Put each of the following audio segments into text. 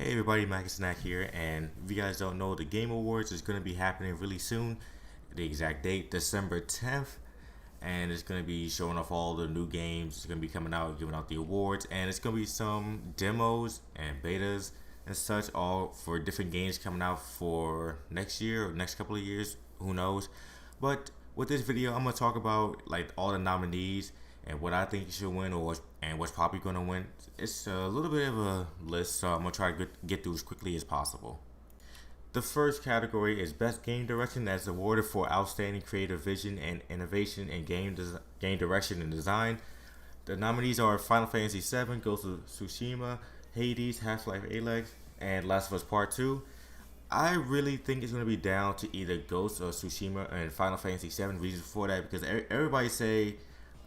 Hey everybody, Mac Snack here, and if you guys don't know, the Game Awards is going to be happening really soon. The exact date, December 10th, and it's going to be showing off all the new games. It's going to be coming out, giving out the awards, and it's going to be some demos and betas and such, all for different games coming out for next year or next couple of years, who knows. But with this video, I'm going to talk about like all the nominees and what I think should win and what's probably going to win. It's a little bit of a list, so I'm going to try to get through as quickly as possible. The first category is Best Game Direction, that's awarded for outstanding creative vision and innovation in game direction and design. The nominees are Final Fantasy VII, Ghost of Tsushima, Hades, Half-Life Alyx, and Last of Us Part 2. I really think it's going to be down to either Ghost of Tsushima and Final Fantasy VII. Reasons for that, because everybody say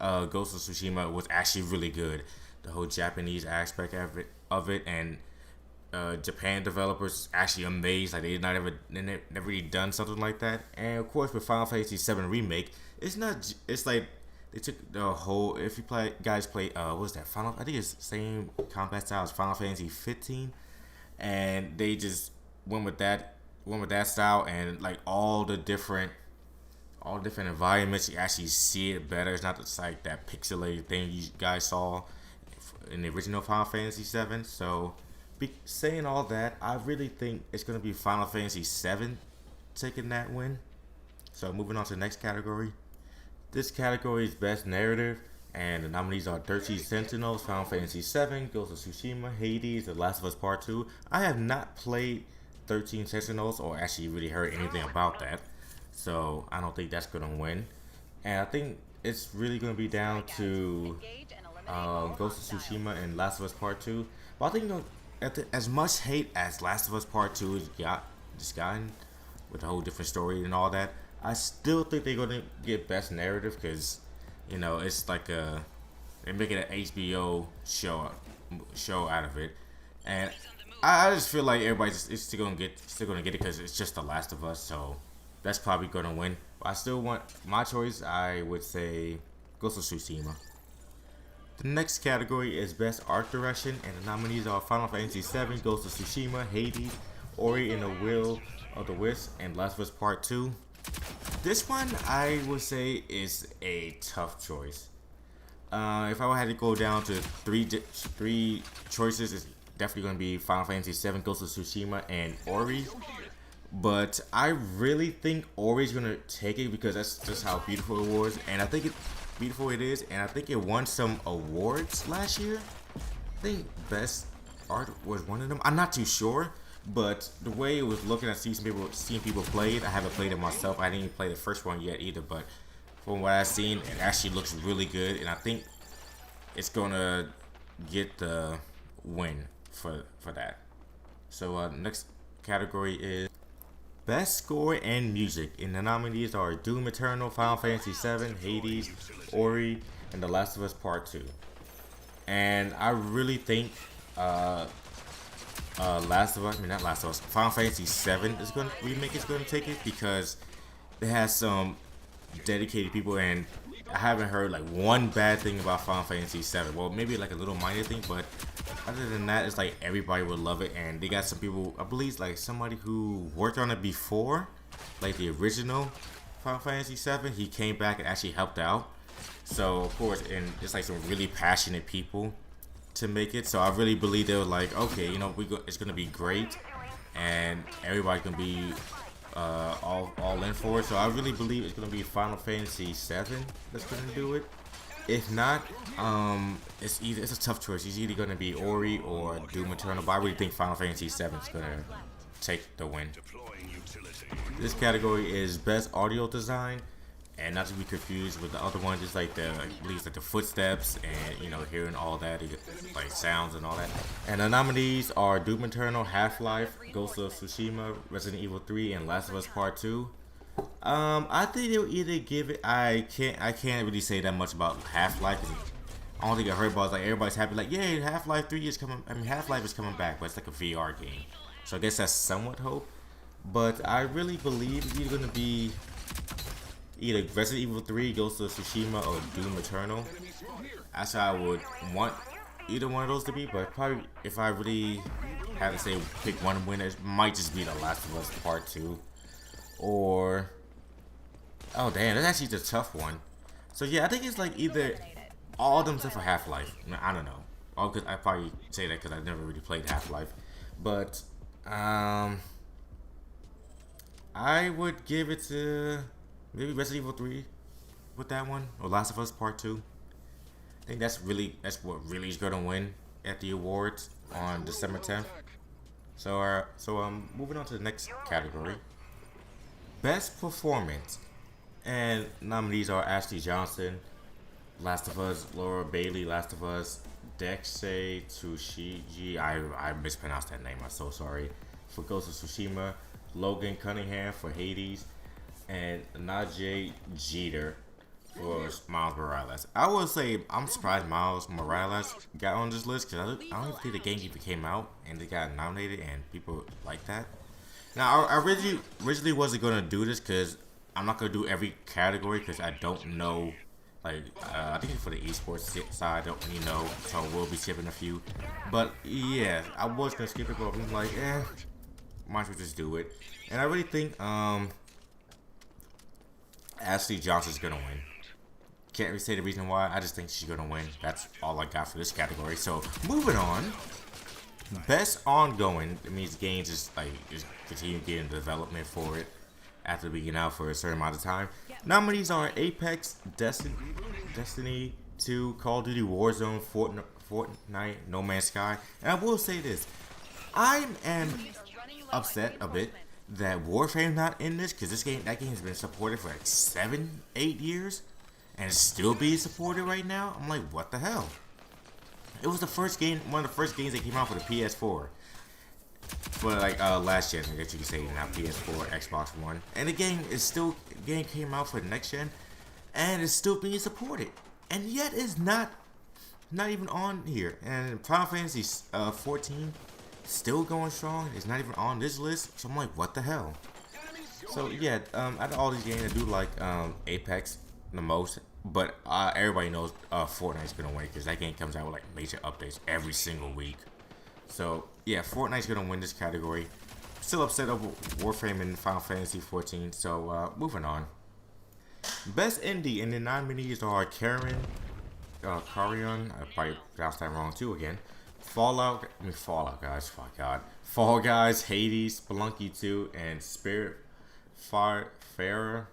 Ghost of Tsushima was actually really good. The whole Japanese aspect of it and Japan developers actually amazed. Like they never really done something like that. And of course, with Final Fantasy VII remake, it's not. It's like they took the whole. If you play, what's that? I think it's the same combat style as Final Fantasy 15, and they just went with that style and like all the different environments. You actually see it better. It's not just like that pixelated thing you guys saw in the original Final Fantasy VII. So, saying all that, I really think it's going to be Final Fantasy VII taking that win. So, moving on to the next category. This category is Best Narrative, and the nominees are 13 Sentinels, Final Fantasy VII, Ghost of Tsushima, Hades, The Last of Us Part 2. I have not played 13 Sentinels or actually really heard anything about that. So I don't think that's going to win. And I think it's really going to be down to Ghost of Tsushima and Last of Us Part 2. But I think, as much hate as Last of Us Part 2 has gotten with the whole different story and all that, I still think they're going to get Best Narrative because, it's like they're making an HBO show out of it. And I just feel like everybody's still gonna get it because it's just The Last of Us, so that's probably gonna win. But I still want my choice. I would say Ghost of Tsushima. The next category is Best Art Direction, and the nominees are Final Fantasy VII, Ghost of Tsushima, Hades, Ori and the Will of the Wisps, and Last of Us Part 2. This one I would say is a tough choice. If I had to go down to three choices, it's definitely going to be Final Fantasy VII, Ghost of Tsushima, and Ori. But I really think Ori's going to take it because that's just how beautiful it was. And I think beautiful it is. And I think it won some awards last year. I think Best Art was one of them. I'm not too sure. But the way it was looking at seeing people play it, I haven't played it myself. I didn't even play the first one yet either. But from what I've seen, it actually looks really good. And I think it's going to get the win for that. So next category is Best Score and Music, and the nominees are Doom Eternal, Final Fantasy VII, Hades, Ori, and The Last of Us Part 2. And I really think Final Fantasy VII is going to take it because it has some dedicated people, and I haven't heard like one bad thing about Final Fantasy VII. Well, maybe like a little minor thing, but other than that, it's like everybody would love it. And they got some people, I believe, like somebody who worked on it before, like the original Final Fantasy VII. He came back and actually helped out. So of course, and it's like some really passionate people to make it. So I really believe they were like, okay, it's gonna be great, and everybody can be all in for it. So I really believe it's gonna be Final Fantasy VII that's gonna do it. If not, it's a tough choice. It's either gonna be Ori or Doom Eternal. But I really think Final Fantasy VII is gonna take the win. This category is Best Audio Design, and not to be confused with the other ones, just like the footsteps and hearing all that, like sounds and all that. And the nominees are Doom Eternal, Half-Life, Ghost of Tsushima, Resident Evil 3, and Last of Us Part 2. I think they'll either give it. I can't really say that much about Half-Life. I don't think I heard about it. Like everybody's happy, like yay, Half-Life 3 is coming. I mean, Half-Life is coming back, but it's like a VR game, so I guess that's somewhat hope. But I really believe it's either gonna be either Resident Evil 3, Ghost of Tsushima, or Doom Eternal. That's how I would want either one of those to be, but probably if I really had to say pick one winner, it might just be The Last of Us Part 2. Or, oh damn, that's actually the tough one. So yeah, I think it's like either all of them except for Half-Life. I don't know. Oh, cause I probably say that because I never really played Half-Life. But, I would give it to maybe Resident Evil 3 with that one. Or Last of Us Part 2. I think that's what really is gonna win at the awards on December 10th. So moving on to the next category, best performance, and nominees are Ashley Johnson, Last of Us, Laura Bailey, Last of Us, Dexter Tsushiji. I mispronounced that name. I'm so sorry. For Ghost of Tsushima, Logan Cunningham for Hades, and Najee Jeter for Miles Morales. I would say I'm surprised Miles Morales got on this list because I don't even think the game even came out and they got nominated and people like that. Now I originally wasn't gonna do this because I'm not gonna do every category because I don't know. Like I think for the esports side, I don't really know, so we'll be skipping a few. But yeah, I was gonna skip it, but I'm like, might as well just do it. And I really think Ashley Johnson's gonna win. Can't really say the reason why. I just think she's gonna win. That's all I got for this category. So moving on, best ongoing. It means games is continue getting development for it after being out for a certain amount of time. Nominees are Apex, Destiny 2, Call of Duty Warzone, Fortnite, No Man's Sky. And I will say this, I am upset a bit that Warframe's not in this because that game has been supported for like 7-8 years. And it's still being supported right now. I'm like, what the hell? It was the first game, one of the first games that came out for the PS4. But like last gen, I guess you could say now PS4, Xbox One. And the game came out for the next gen, and it's still being supported. And yet it's not even on here. And Final Fantasy 14 still going strong. It's not even on this list. So I'm like, what the hell? So yeah, out of all these games, I do like Apex the most, but everybody knows Fortnite's gonna win because that game comes out with like major updates every single week. So yeah, Fortnite's gonna win this category. Still upset over Warframe and Final Fantasy 14. So moving on. Best indie, and the nominees are Carrion. I probably pronounced that wrong too again. Fallout guys, fuck God. Fall Guys, Hades, Spelunky 2, and Spiritfarer.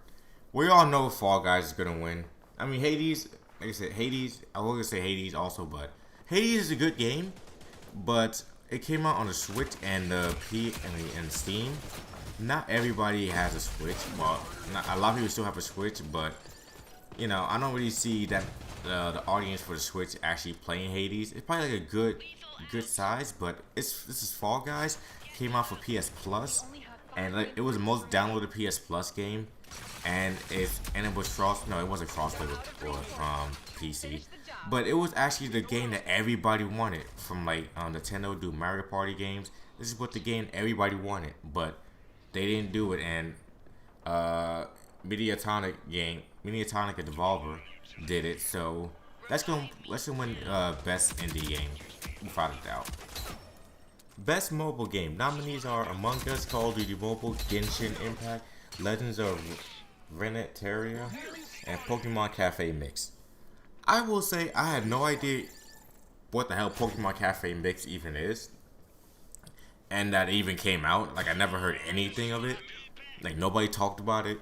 We all know Fall Guys is gonna win. I mean, Hades, like I said, Hades. I was gonna say Hades also, but Hades is a good game. But it came out on the Switch and the and Steam. Not everybody has a Switch. Well, a lot of people still have a Switch, but you know, I don't really see that the audience for the Switch actually playing Hades. It's probably like a good size, but this is Fall Guys. Came out for PS Plus, and like, it was the most downloaded PS Plus game. And it was it wasn't crossplay from PC, but it was actually the game that everybody wanted from like Nintendo do Mario Party games. This is what the game everybody wanted, but they didn't do it. And Mediatonic, a developer, did it. So let's go win best indie game without a doubt. Best mobile game nominees are Among Us, Call of Duty Mobile, Genshin Impact, Legends of Runeterra, and Pokemon Cafe Mix. I will say I had no idea what the hell Pokemon Cafe Mix even is, and that it even came out. Like I never heard anything of it. Like nobody talked about it.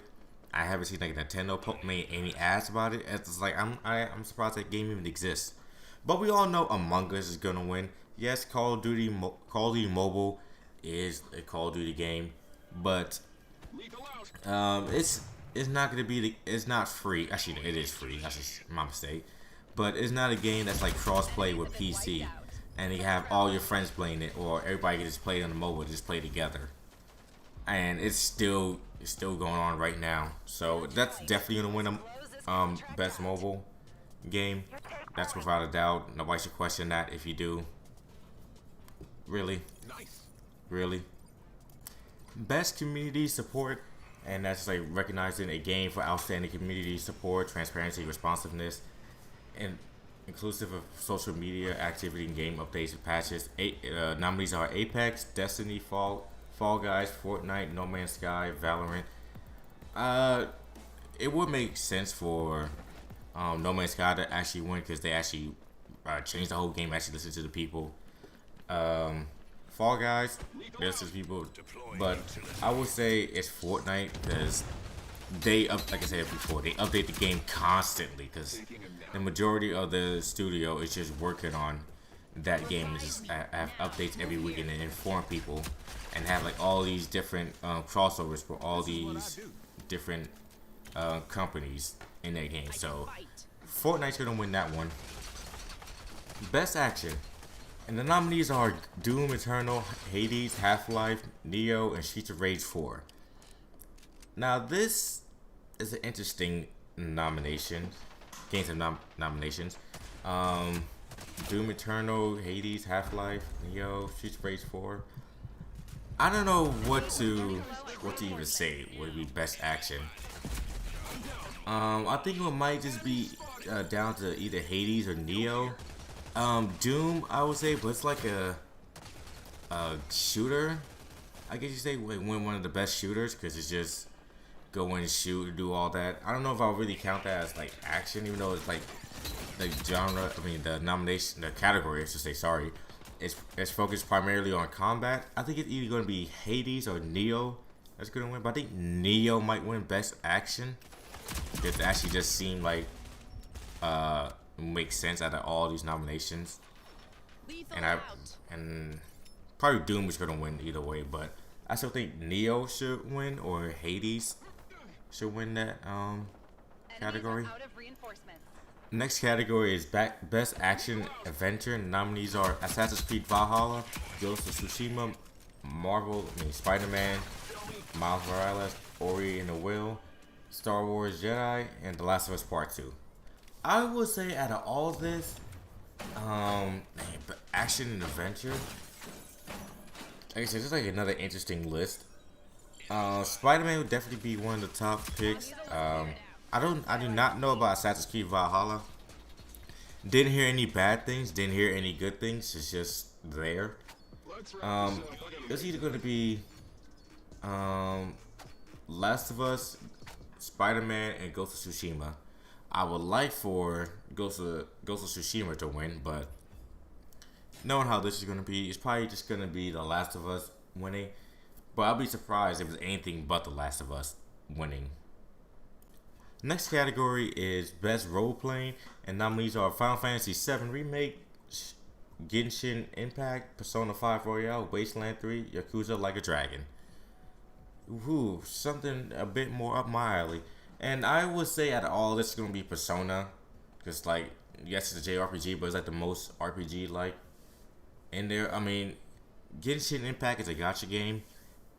I haven't seen like Nintendo made any ads about it. It's like I'm surprised that game even exists. But we all know Among Us is gonna win. Yes, Call of Duty Mobile is a Call of Duty game, but it's not gonna be it's not free. Actually, it is free. That's just my mistake. But it's not a game that's like cross-play with PC, and you have all your friends playing it, or everybody can just play it on the mobile, just play together. And it's still going on right now. So that's definitely gonna win a best mobile game. That's without a doubt. Nobody should question that. If you do, really. Best community support, and that's like recognizing a game for outstanding community support, transparency, responsiveness, and inclusive of social media activity and game updates and patches. Nominees are Apex, Destiny, Fall Guys, Fortnite, No Man's Sky, Valorant. Uh, it would make sense for No Man's Sky to actually win because they actually changed the whole game. Actually, listen to the people. Um, Fall Guys, listen to people, but I would say it's Fortnite because like I said before, they update the game constantly because the majority of the studio is just working on that game and just have updates every week and then inform people and have like all these different crossovers for all these different companies in that game. So Fortnite's gonna win that one. Best action. And the nominees are Doom Eternal, Hades, Half-Life, Neo, and Streets of Rage 4. Now this is an interesting nomination. Games of nominations. Doom Eternal, Hades, Half-Life, Neo, Streets of Rage 4. I don't know what to even say would be best action. I think it might just be down to either Hades or Neo. Doom, I would say, but it's like a shooter. I guess you say one of the best shooters because it's just go in, shoot, and do all that. I don't know if I'll really count that as like action, even though it's like the genre. I mean, the nomination, the category. I should say, sorry. It's focused primarily on combat. I think it's either going to be Hades or Neo that's going to win, but I think Neo might win best action. It actually just seemed like makes sense out of all these nominations, and probably Doom is gonna win either way, but I still think Neo should win or Hades should win that category. Next category is best action adventure. Nominees are Assassin's Creed Valhalla, Ghost of Tsushima, Spider-Man, Miles Morales, Ori and the Will, Star Wars Jedi, and The Last of Us Part 2. I would say out of all of this, action and adventure, like I said, it's like another interesting list. Spider-Man would definitely be one of the top picks. I do not know about Assassin's Creed Valhalla. Didn't hear any bad things, didn't hear any good things. It's just there. It's either going to be Last of Us, Spider-Man, and Ghost of Tsushima. I would like for Ghost of Tsushima to win, but knowing how this is going to be, it's probably just going to be The Last of Us winning. But I'll be surprised if it's anything but The Last of Us winning. Next category is Best Role Playing, and nominees are Final Fantasy VII Remake, Genshin Impact, Persona 5 Royale, Wasteland 3, Yakuza Like a Dragon. Ooh, something a bit more up my alley. And I would say out of all this is going to be Persona. Because, like, yes, it's a JRPG, but it's like the most RPG-like in there. I mean, Genshin Impact is a gacha game.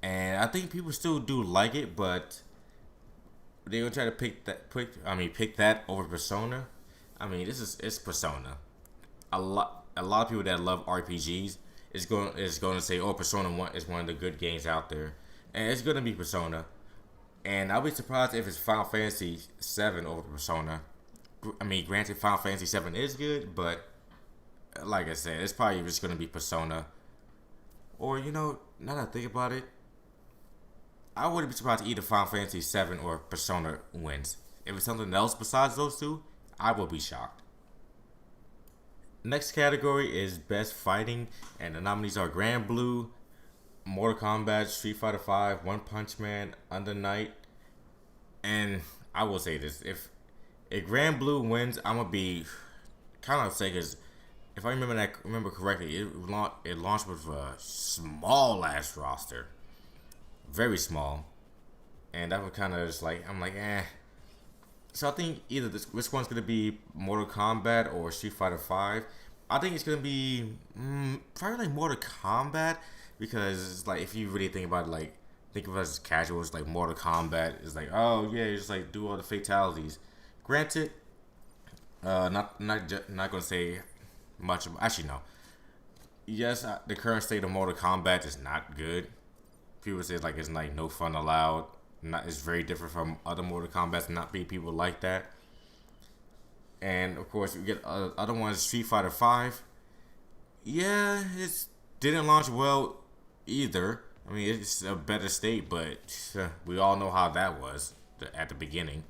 And I think people still do like it, but they're going to try to pick that over Persona. I mean, it's Persona. A lot of people that love RPGs is going to say, oh, Persona 1 is one of the good games out there. And it's going to be Persona. And I'll be surprised if it's Final Fantasy VII over Persona. I mean, granted, Final Fantasy VII is good, but like I said, it's probably just going to be Persona. Or, now that I think about it, I wouldn't be surprised either Final Fantasy VII or Persona wins. If it's something else besides those two, I will be shocked. Next category is Best Fighting, and the nominees are Grand Blue, Mortal Kombat, Street Fighter V, One Punch Man, Under Night, and I will say this: if Grand Blue wins, I'm gonna be kind of upset because if I remember correctly, it launched with a small ass roster, very small, and that was kind of just like I'm like eh. So I think either which one's gonna be Mortal Kombat or Street Fighter V. I think it's gonna be probably like Mortal Kombat. Because it's like if you really think about it, like think of it as casual, it's like Mortal Kombat is like, oh yeah, you just like do all the fatalities. Granted, not gonna say much. Actually, no. Yes, the current state of Mortal Kombat is not good. People say like it's like no fun allowed. It's very different from other Mortal Kombats. Not being people like that. And of course, we get other ones, Street Fighter Five. Yeah, it didn't launch well either. I mean, it's a better state, but we all know how that was at the beginning.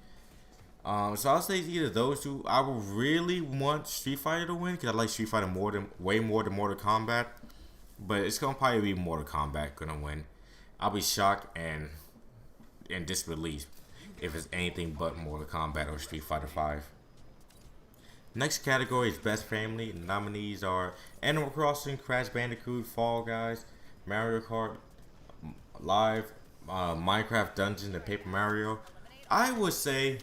So I'll say either those two. I would really want Street Fighter to win because I like Street Fighter way more than Mortal Kombat. But it's gonna probably be Mortal Kombat gonna win. I'll be shocked and disbelief if it's anything but Mortal Kombat or Street Fighter Five. Next category is Best Family. The nominees are Animal Crossing, Crash Bandicoot, Fall Guys, Mario Kart Live, Minecraft Dungeons, and Paper Mario. I would say,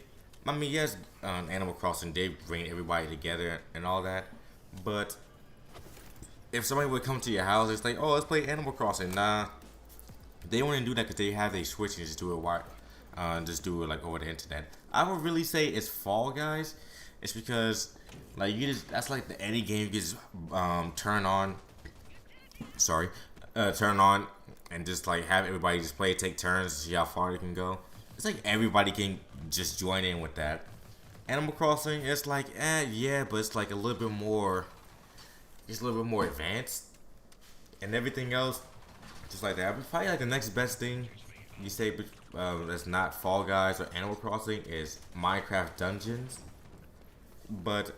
I mean, yes, Animal Crossing did bring everybody together and all that, but if somebody would come to your house, it's like, oh, let's play Animal Crossing. Nah, they wouldn't do that because they have a Switch and just do it like over the internet. I would really say it's Fall Guys. It's because like that's like the any game you can just turn on. Sorry, turn on and just like have everybody just play, take turns, see how far they can go. It's like everybody can just join in with that. Animal Crossing, it's like yeah, but it's like a little bit more. It's a little bit more advanced, and everything else, just like that. But probably like the next best thing you say that's not Fall Guys or Animal Crossing is Minecraft Dungeons. But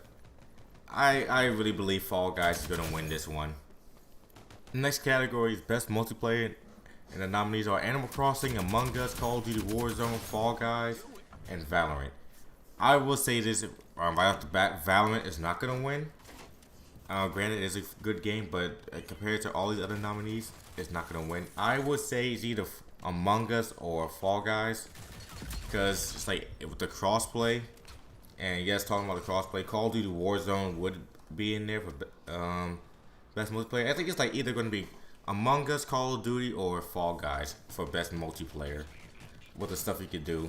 I really believe Fall Guys is gonna win this one. Next category is Best Multiplayer, and the nominees are Animal Crossing, Among Us, Call of Duty Warzone, Fall Guys, and Valorant. I will say this right off the bat: Valorant is not gonna win. Granted, it's a good game, but compared to all these other nominees, it's not gonna win. I would say it's either Among Us or Fall Guys, because it's like with the crossplay. And you guys talking about the crossplay, Call of Duty Warzone would be in there for best multiplayer. I think it's like either going to be Among Us, Call of Duty, or Fall Guys for best multiplayer with the stuff you could do.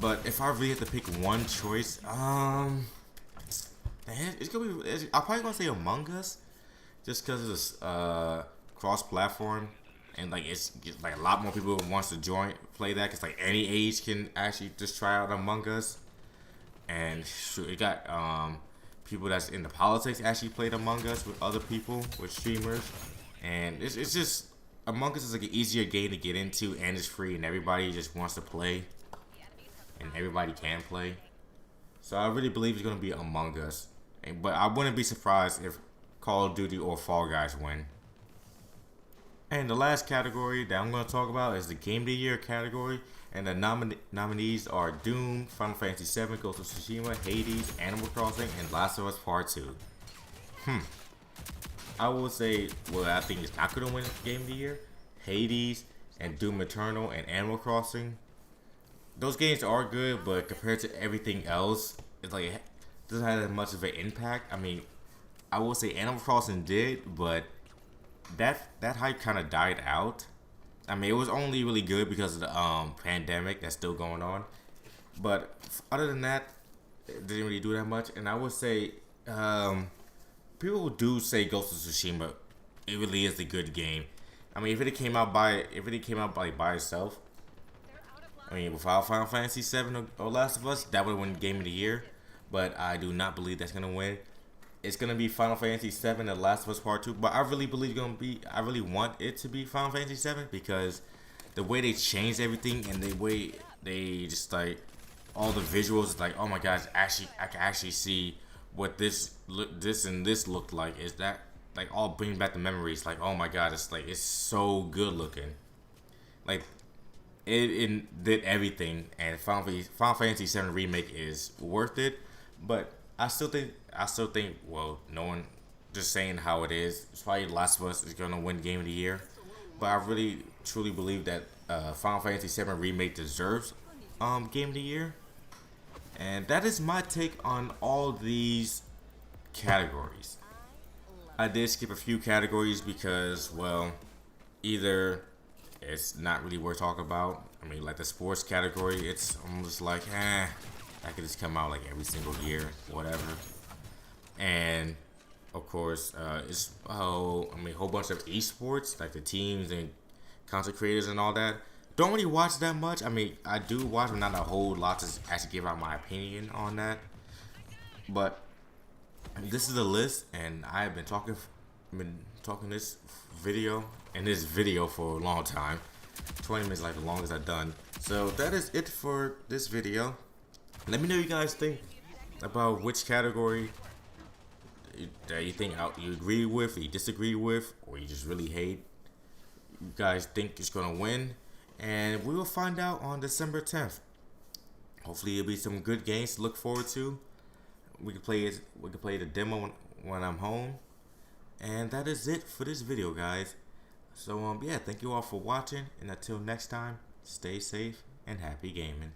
But if I really have to pick one choice, man, it's gonna be. I'm probably gonna say Among Us, just because it's cross-platform and like it's like a lot more people wants to play that because like any age can actually just try out Among Us. And shoot, it got people that's in the politics actually played Among Us with other people, with streamers, and it's just Among Us is like an easier game to get into, and it's free, and everybody just wants to play, and everybody can play. So I really believe it's gonna be Among Us, but I wouldn't be surprised if Call of Duty or Fall Guys win. And the last category that I'm going to talk about is the Game of the Year category. And the nominees are Doom, Final Fantasy VII, Ghost of Tsushima, Hades, Animal Crossing, and Last of Us Part 2. I will say, well, I think it's not going to win Game of the Year. Hades and Doom Eternal and Animal Crossing. Those games are good, but compared to everything else, it's like it doesn't have as much of an impact. I mean, I will say Animal Crossing did, but that hype kind of died out. I mean, it was only really good because of the pandemic that's still going on. But other than that, it didn't really do that much. And I would say, people do say Ghost of Tsushima, it really is a good game. I mean, if it came out by itself, I mean, without Final Fantasy VII or Last of Us, that would win Game of the Year. But I do not believe that's gonna win. It's gonna be Final Fantasy VII and Last of Us Part 2, but I really believe it's gonna be. I really want it to be Final Fantasy VII because the way they changed everything and the way they just like all the visuals, like oh my gosh, actually I can actually see what this and this looked like. Is that like all bringing back the memories? Like oh my god, it's so good looking. Like it did everything, and Final Fantasy VII remake is worth it, but I still think, well, no one just saying how it is. It's probably Last of Us is gonna win Game of the Year, but I really truly believe that Final Fantasy VII remake deserves Game of the Year, and that is my take on all these categories. I did skip a few categories because, well, either it's not really worth talking about. I mean, like the sports category, it's almost like, that could just come out like every single year, whatever. And of course, it's a whole bunch of esports, like the teams and content creators and all that. Don't really watch that much. I mean, I do watch, but not a whole lot to actually give out my opinion on that. But this is the list, and I have been talking this video for a long time. 20 minutes, like the longest I've done. So that is it for this video. Let me know what you guys think about which category that you think you agree with, you disagree with, or you just really hate. You guys think is gonna win, and we will find out on December 10th. Hopefully, it'll be some good games to look forward to. We can play it. We can play the demo when I'm home, and that is it for this video, guys. So yeah, thank you all for watching, and until next time, stay safe and happy gaming.